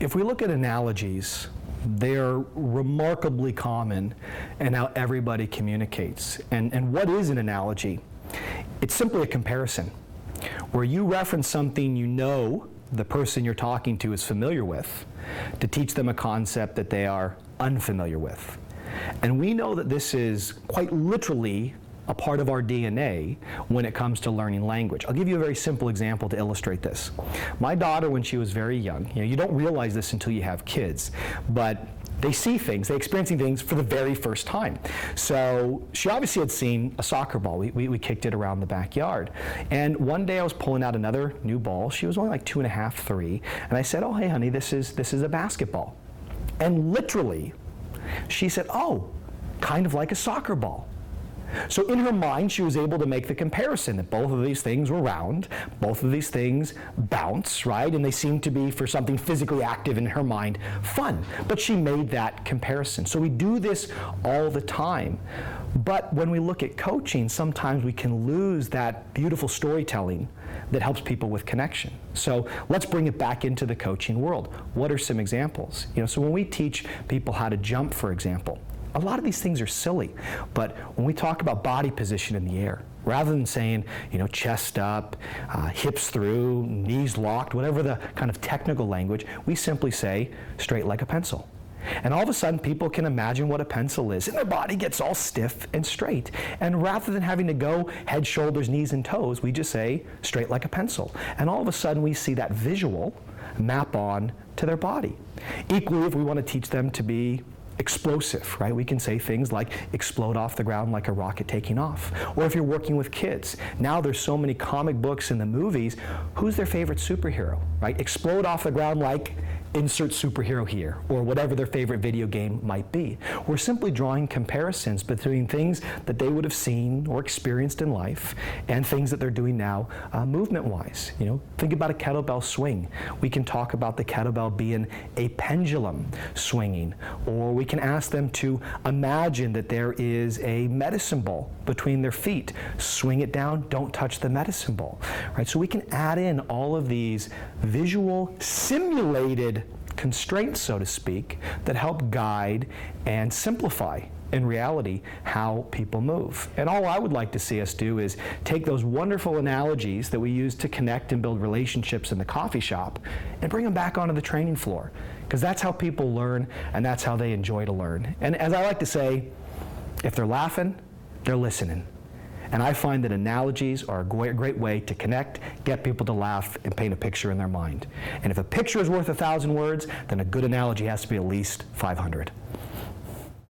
if we look at analogies, they're remarkably common in how everybody communicates. And what is an analogy? It's simply a comparison, where you reference something you know the person you're talking to is familiar with, to teach them a concept that they are unfamiliar with. And we know that this is quite literally a part of our DNA when it comes to learning language. I'll give you a very simple example to illustrate this. My daughter, when she was very young, you don't realize this until you have kids, but they see things, they experiencing things for the very first time. So she obviously had seen a soccer ball. We kicked it around the backyard. And one day I was pulling out another new ball. She was only like 2.5, 3. And I said, oh, hey, honey, this is a basketball. And literally, she said, oh, kind of like a soccer ball. So in her mind, she was able to make the comparison that both of these things were round, both of these things bounce, right? And they seem to be, for something physically active in her mind, fun. But she made that comparison. So we do this all the time. But when we look at coaching, sometimes we can lose that beautiful storytelling that helps people with connection. So let's bring it back into the coaching world. What are some examples? So when we teach people how to jump, for example, a lot of these things are silly, but when we talk about body position in the air, rather than saying, chest up, hips through, knees locked, whatever the kind of technical language, we simply say straight like a pencil. And all of a sudden, people can imagine what a pencil is, and their body gets all stiff and straight. And rather than having to go head, shoulders, knees, and toes, we just say straight like a pencil. And all of a sudden, we see that visual map on to their body. Equally, if we want to teach them to be explosive, right? We can say things like explode off the ground like a rocket taking off. Or if you're working with kids, now there's so many comic books and the movies, who's their favorite superhero, right? Explode off the ground like insert superhero here, or whatever their favorite video game might be. We're simply drawing comparisons between things that they would have seen or experienced in life and things that they're doing now movement-wise. Think about a kettlebell swing. We can talk about the kettlebell being a pendulum swinging, or we can ask them to imagine that there is a medicine ball between their feet. Swing it down, don't touch the medicine ball, right? So we can add in all of these visual, simulated constraints, so to speak, that help guide and simplify, in reality, how people move. And all I would like to see us do is take those wonderful analogies that we use to connect and build relationships in the coffee shop and bring them back onto the training floor, because that's how people learn and that's how they enjoy to learn. And as I like to say, if they're laughing, they're listening. And I find that analogies are a great way to connect, get people to laugh, and paint a picture in their mind. And if a picture is worth 1,000 words, then a good analogy has to be at least 500.